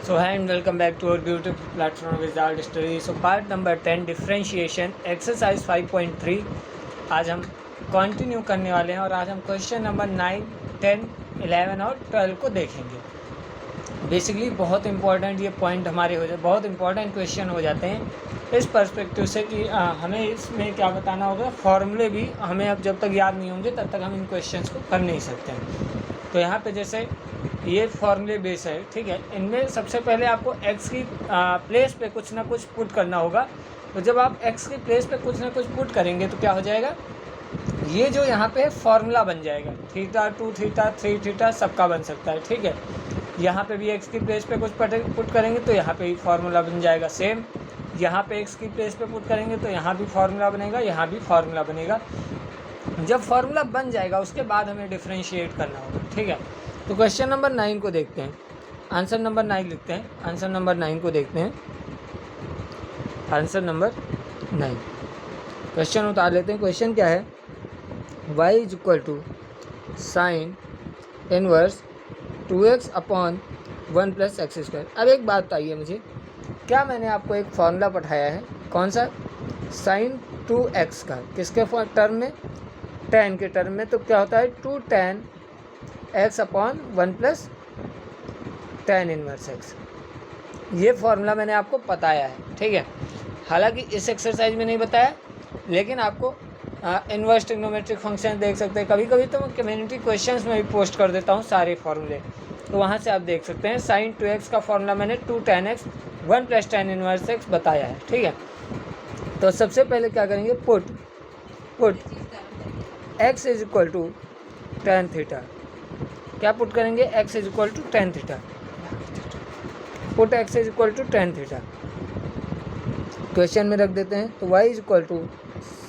So hi and welcome back to our beautiful platform Wizard Story. So part number 10 differentiation exercise 5.3 आज हम continue करने वाले हैं और आज हम क्वेश्चन नंबर 9, 10, 11 और 12 को देखेंगे। बेसिकली बहुत इंपॉर्टेंट ये पॉइंट हमारे हो जाए, बहुत इंपॉर्टेंट क्वेश्चन हो जाते हैं इस पर्सपेक्टिव से कि हमें इसमें क्या बताना होगा, फॉर्मूले भी हमें अब जब तक याद नहीं होंगे तब तक हम इन क्वेश्चंस को कर नहीं सकते हैं। तो यहाँ पे जैसे ये फॉर्मूले बेस है, ठीक है। इनमें सबसे पहले आपको एक्स की प्लेस पे कुछ ना कुछ पुट करना होगा। तो जब आप एक्स की प्लेस पे कुछ ना कुछ पुट करेंगे तो क्या हो जाएगा, ये जो यहाँ पे फॉर्मूला बन जाएगा। थीटा, 2 थीटा, 3 थीटा सबका बन सकता है, ठीक है। यहाँ पे भी एक्स की प्लेस पे कुछ पुट करेंगे तो यहाँ पे भी फार्मूला बन जाएगा सेम। यहाँ पे एक्स की प्लेस पे पुट करेंगे तो यहाँ भी फार्मूला बनेगा, यहाँ भी फार्मूला बनेगा। जब फार्मूला बन जाएगा उसके बाद हमें डिफ्रेंशिएट करना होगा, ठीक है। तो क्वेश्चन नंबर 9 को देखते हैं, आंसर नंबर 9 लिखते हैं। आंसर नंबर 9 को देखते हैं। आंसर नंबर 9 क्वेश्चन उतार लेते हैं। क्वेश्चन क्या है, y is equal to sine inverse 2x upon 1 plus x square. अब एक बात बताइए मुझे, क्या मैंने आपको एक फॉर्मूला पढ़ाया है, कौन सा, साइन 2x का, किसके टर्म में, tan के टर्म में। तो क्या होता है 2 tan x upon 1 plus tan inverse x। ये फॉर्मूला मैंने आपको बताया है, ठीक है। हालांकि इस एक्सरसाइज में नहीं बताया, लेकिन आपको इन्वर्स ट्रिग्नोमेट्रिक फंक्शन देख सकते हैं। कभी कभी तो मैं कम्युनिटी क्वेश्चंस में भी पोस्ट कर देता हूँ सारे फॉर्मूले, तो वहाँ से आप देख सकते हैं। साइन 2x का फॉर्मूला मैंने 2 tan x 1 plus tan inverse x बताया है, ठीक है। तो सबसे पहले क्या करेंगे, put x is equal to tan theta. क्या पुट करेंगे, x is equal to tan theta. Put x is equal to tan theta question में रख देते हैं। तो y is equal to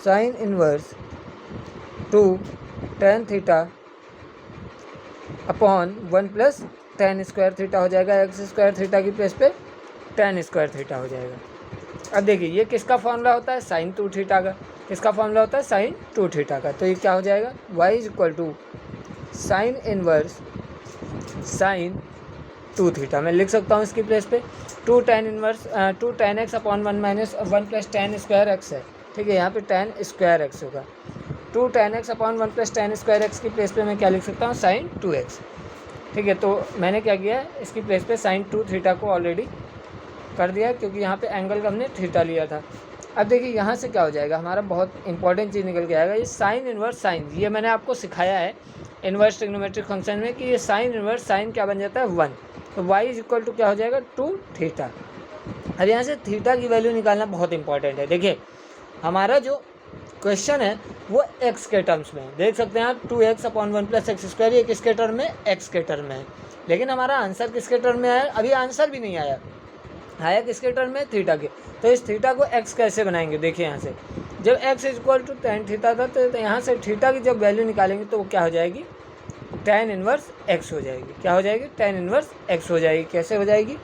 sine inverse 2 tan theta upon 1 plus tan square theta हो जाएगा। X square theta की place पे tan square theta हो जाएगा। अब देखिए ये किसका फॉर्मूला होता है, साइन 2 थीटा का। किसका फॉर्मूला होता है, साइन 2 थीटा का। तो ये क्या हो जाएगा, y is equal to sine inverse sine 2 theta. मैं लिख सकता हूँ इसकी प्लेस पे 2 tan x upon 1 minus 1 plus tan square x है, ठीक है। यहाँ पे tan स्क्वायर एक्स होगा। 2 tan x upon 1 plus tan square x की प्लेस पे मैं क्या लिख सकता हूँ, साइन 2x, ठीक है। तो मैंने क्या किया है, इसकी प्लेस पे साइन 2 थीटा को ऑलरेडी कर दिया, क्योंकि यहाँ पे एंगल का हमने थीटा लिया था। अब देखिए यहाँ से क्या हो जाएगा, हमारा बहुत इंपॉर्टेंट चीज़ निकल के आएगा। ये साइन इनवर्स साइन, ये मैंने आपको सिखाया है इनवर्स ट्रिग्नोमेट्रिक फंक्शन में कि ये साइन इनवर्स साइन क्या बन जाता है, 1। तो y इज इक्वल टू क्या हो जाएगा, 2 थीटा। अब यहाँ से थीटा की वैल्यू निकालना बहुत इंपॉर्टेंट है। देखिए हमारा जो क्वेश्चन है वो x के टर्म्स में है, देख सकते हैं आप 2x upon 1 plus x square, ये किसके टर्म में, x के टर्म में है। लेकिन हमारा आंसर किसके टर्म में आया, अभी आंसर भी नहीं आया, आया किसके टर्म में, थीटा के। तो इस थीटा को x कैसे बनाएंगे, देखिए यहाँ से जब x is equal to tan theta था तो यहाँ से थीटा की जब वैल्यू निकालेंगे तो वो क्या हो जाएगी, tan इनवर्स x हो जाएगी। क्या हो जाएगी, tan इनवर्स x हो जाएगी। कैसे हो जाएगी,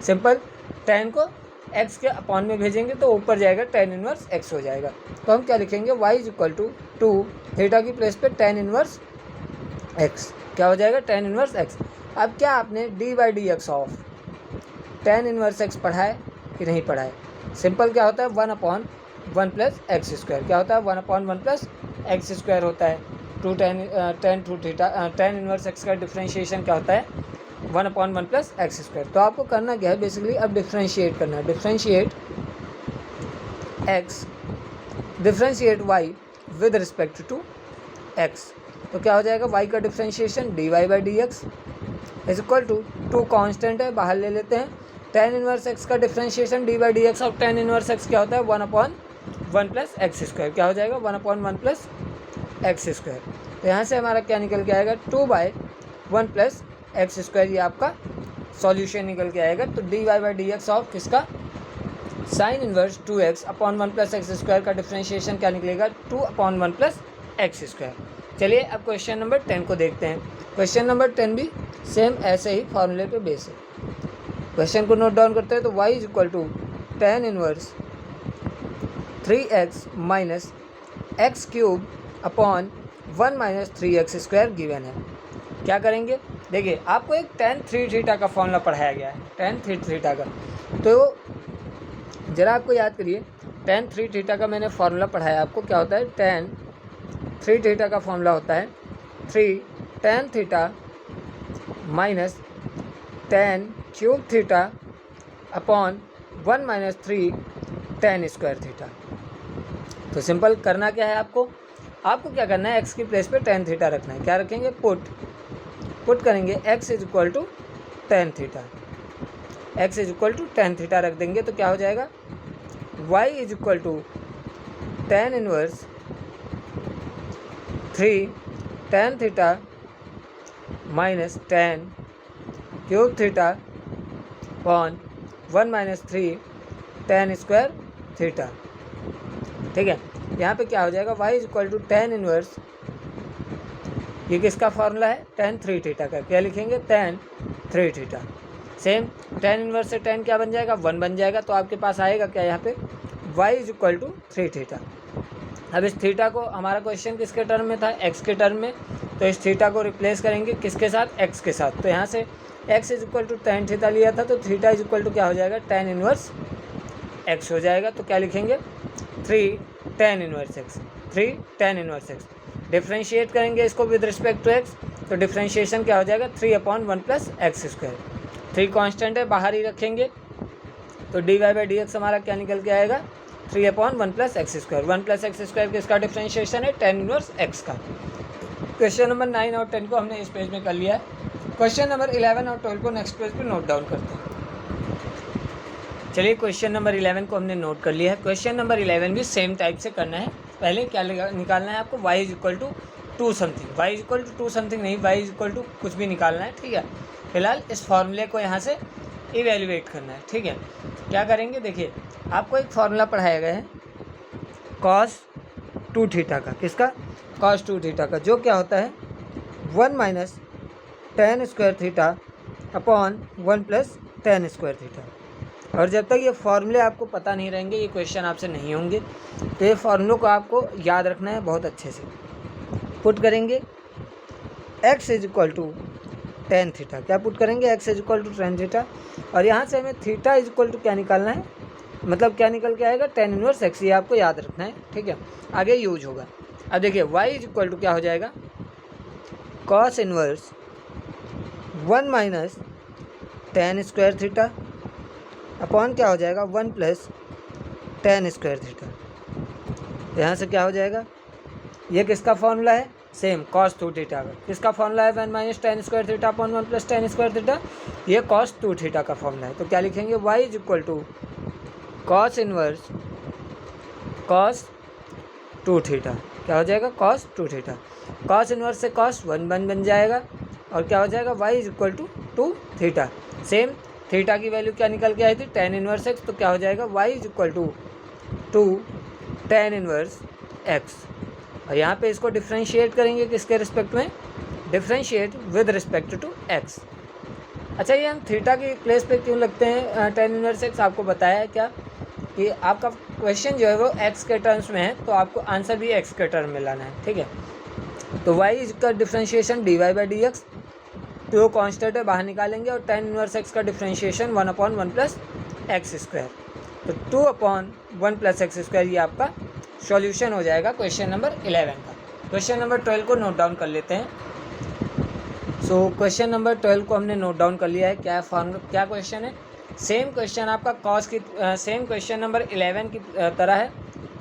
सिंपल, tan को x के अपॉन में भेजेंगे तो ऊपर जाएगा tan इनवर्स x हो जाएगा। तो हम क्या लिखेंगे, y is equal to 2 theta की प्लेस पे tan इनवर्स x। क्या हो जाएगा, tan इनवर्स x। अब क्या आपने d/dx of tan inverse x पढ़ा है कि नहीं पढ़ा है, सिंपल क्या होता है 1 अपॉन 1 प्लस एक्स स्क्वायर। क्या होता है, 1 अपॉन 1 प्लस एक्स स्क्वायर होता है। 2 tan 2 theta tan inverse x का डिफ्रेंशिएशन क्या होता है, 1 अपॉन 1 प्लस एक्स स्क्वायर। तो आपको करना क्या है, बेसिकली अब डिफ्रेंशिएट करना है। Differentiate x, differentiate y with respect to x। तो क्या हो जाएगा, y का differentiation dy/dx is equal to 2 constant है, बाहर ले लेते हैं। tan इनवर्स x का differentiation dy/dx of tan inverse x क्या होता है, 1 अपॉन 1 प्लस एक्स स्क्वायर। क्या हो जाएगा, 1 अपॉन 1 प्लस एक्स स्क्वायर। तो यहाँ से हमारा क्या निकल के आएगा, 2/1 प्लस एक्स स्क्वायर, ये आपका सॉल्यूशन निकल के आएगा। तो dy/dx ऑफ किसका, sign inverse 2x upon 1 plus x square का डिफ्रेंशिएशन क्या निकलेगा, 2 अपॉन 1 प्लस एक्स स्क्वायर। चलिए अब क्वेश्चन नंबर 10 को देखते हैं। क्वेश्चन नंबर 10 भी सेम ऐसे ही फॉर्मूले पे बेस है। क्वेश्चन को नोट डाउन करते हैं। तो y is equal to tan inverse 3x minus x cube upon 1 minus 3x square given है। क्या करेंगे, देखिए आपको एक tan 3 थीटा का फॉर्मूला पढ़ाया गया है, tan 3 थीटा का, तो ज़रा आपको याद करिए tan 3 थीटा का मैंने फार्मूला पढ़ाया आपको। क्या होता है? tan 3 थीटा का फॉर्मूला होता है 3 tan theta minus tan cube theta upon 1 minus 3 tan square theta. तो सिंपल करना क्या है आपको क्या करना है, x की प्लेस पे tan थीटा रखना है। क्या रखेंगे? पुट करेंगे x is equal to tan theta, x is equal to tan theta रख देंगे तो क्या हो जाएगा? y is equal to tan inverse 3 tan theta minus tan cube theta upon 1 minus 3 tan square theta. ठीक है, यहाँ पे क्या हो जाएगा? y is equal to tan inverse, ये किसका फॉर्मूला है? tan 3 थीटा का। क्या लिखेंगे? tan 3 theta. Same tan inverse से tan क्या बन जाएगा? 1 बन जाएगा। तो आपके पास आएगा क्या यहाँ पे? y is equal to 3 theta. अब इस थीटा को, हमारा क्वेश्चन किसके टर्म में था? x के टर्म में, तो इस थीटा को रिप्लेस करेंगे किसके साथ? x के साथ। तो यहाँ से x is equal to tan theta लिया था, तो थीटा इज इक्वल टू क्या हो जाएगा? tan इनवर्स x हो जाएगा। तो क्या लिखेंगे? 3 tan inverse x, 3 tan inverse x। Differentiate करेंगे इसको विद रिस्पेक्ट टू x, तो डिफ्रेंशिएशन क्या हो जाएगा? 3/1 प्लस एक्स स्क्वायर। 3 कांस्टेंट है, बाहर ही रखेंगे, तो dy/dx हमारा क्या निकल के आएगा? 3/1 plus x square. 1 plus x square किसका डिफ्रेंशिएशन है? tan इनवर्स x का। क्वेश्चन नंबर 9 और 10 को हमने इस पेज में कर लिया है। क्वेश्चन नंबर 11 और 12 को नेक्स्ट पेज पे नोट डाउन करते हैं। चलिए क्वेश्चन नंबर 11 को हमने नोट कर लिया है। क्वेश्चन नंबर 11 भी सेम टाइप से करना है। पहले क्या निकालना है आपको? y is equal to 2 something, y is equal to 2 something नहीं, y इज इक्वल टू कुछ भी निकालना है। ठीक है, फिलहाल इस फॉर्मूले को यहाँ से इवेल्युएट करना है। ठीक है, क्या करेंगे? देखिए आपको एक फार्मूला पढ़ाया गया है cos 2 थीटा का। किसका? cos 2 थीटा का, जो क्या होता है 1 minus tan square theta upon 1 plus tan square theta. और जब तक ये फॉर्मूले आपको पता नहीं रहेंगे, ये क्वेश्चन आपसे नहीं होंगे। तो ये फॉर्मूलों को आपको याद रखना है बहुत अच्छे से। पुट करेंगे x is equal to tan theta. क्या पुट करेंगे? x is equal to tan theta. और यहाँ से हमें थीटा इज इक्वल टू क्या निकालना है, मतलब क्या निकल के आएगा? tan inverse x। ये आपको याद रखना है। ठीक है, आगे यूज होगा। अब देखिए y इज इक्वल टू क्या हो जाएगा? cos inverse 1 minus tan square theta upon क्या हो जाएगा? 1 प्लस tan स्क्वायर थीटा। यहाँ से क्या हो जाएगा? ये किसका फॉर्मूला है? सेम cos 2 थीटा का। किसका फॉर्मूला है? 1 minus tan square theta upon 1 plus tan square theta. ये cos 2 थीटा का फॉर्मूला है। तो क्या लिखेंगे? y is equal to cos inverse cos 2 theta. क्या हो जाएगा? cos 2 theta. cos इनवर्स से cos 1 बन जाएगा, और क्या हो जाएगा? y is equal to 2 theta. Same theta की वैल्यू क्या निकल के आई थी? tan inverse x। तो क्या हो जाएगा? y is equal to 2 tan inverse x। और यहाँ पे इसको डिफ्रेंशिएट करेंगे किसके रिस्पेक्ट में? Differentiate with respect to x। अच्छा, ये हम थीटा की प्लेस पे क्यों लगते हैं tan इनवर्स x? आपको बताया है क्या कि आपका क्वेश्चन जो है वो x के टर्म्स में है, तो आपको आंसर भी x के टर्म में लाना है। ठीक है, तो y इसका डिफ्रेंशिएशन dy/dx, तो कांस्टेंट है, बाहर निकालेंगे, और tan इनवर्स x का डिफ्रेंशिएशन 1/1 प्लस एक्स स्क्वायर, तो 2/1 प्लस एक्स स्क्वायर। ये आपका सॉल्यूशन हो जाएगा क्वेश्चन नंबर 11 का। क्वेश्चन नंबर 12 को नोट डाउन कर लेते हैं। सो क्वेश्चन नंबर 12 को हमने नोट डाउन कर लिया है। क्या क्या क्वेश्चन है? सेम क्वेश्चन आपका कॉस की, सेम क्वेश्चन नंबर 11 की तरह है,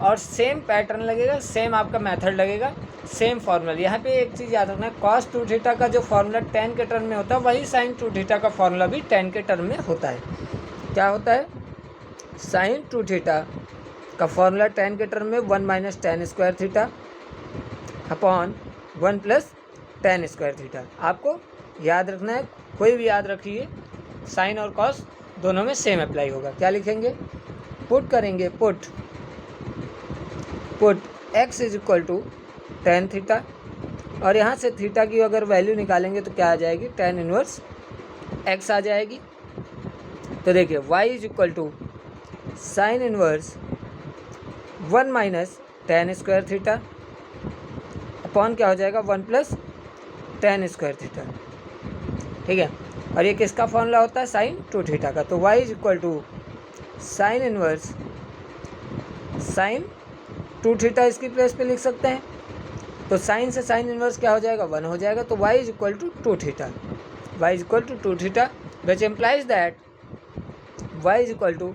और सेम पैटर्न लगेगा, सेम आपका मेथड लगेगा, सेम फार्मूला। यहाँ पे एक चीज़ याद रखना है, cos 2 थीटा का जो फार्मूला tan के टर्म में होता है, वही sin 2 थीटा का फार्मूला भी tan के टर्म में होता है। क्या होता है? sin 2 थीटा का फार्मूला tan के टर्म में 1 minus tan square theta upon 1 plus tan square theta. आपको याद रखना है, कोई भी याद रखिए, साइन और कॉस दोनों में सेम अप्लाई होगा। क्या लिखेंगे? पुट करेंगे, put x is equal to tan theta, और यहाँ से थीटा की अगर वैल्यू निकालेंगे तो क्या आ जाएगी? tan इनवर्स x आ जाएगी। तो देखिए y is equal to sine inverse 1 minus tan square theta upon क्या हो जाएगा? 1 प्लस tan स्क्वायर थीटा। ठीक है। और ये किसका फॉर्मूला होता है, साइन 2 थीटा का। तो y is equal to sine inverse sine 2 theta इसकी प्लेस पे लिख सकते हैं। तो साइन से साइन इनवर्स क्या हो जाएगा, 1 हो जाएगा। तो y is equal to 2 theta, y is equal to 2 theta, which implies that y is equal to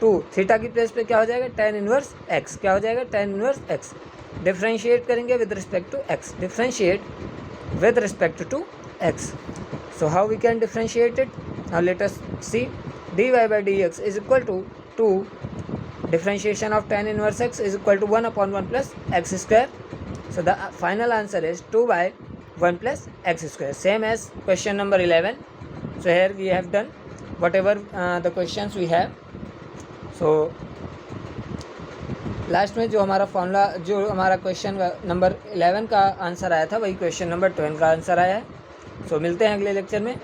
2 theta की प्लेस पे क्या हो जाएगा, tan इनवर्स x। क्या हो जाएगा, tan इनवर्स x। डिफ्रेंशिएट करेंगे with respect to x, differentiate with respect to x. So how we can differentiate it? Now let us see. dy by dx is equal to 2 differentiation of tan inverse x is equal to 1 upon 1 plus x square. So the final answer is 2 by 1 plus x square, same as question number 11. So here we have done whatever the questions we have. So last में जो हमारा formula, जो हमारा question number 11 का answer आया था, वही question number 12 का आंसर आया है। सो मिलते हैं अगले लेक्चर में,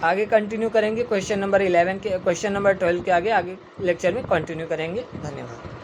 आगे कंटिन्यू करेंगे क्वेश्चन नंबर 11 के, क्वेश्चन नंबर 12 के आगे लेक्चर में कंटिन्यू करेंगे। धन्यवाद।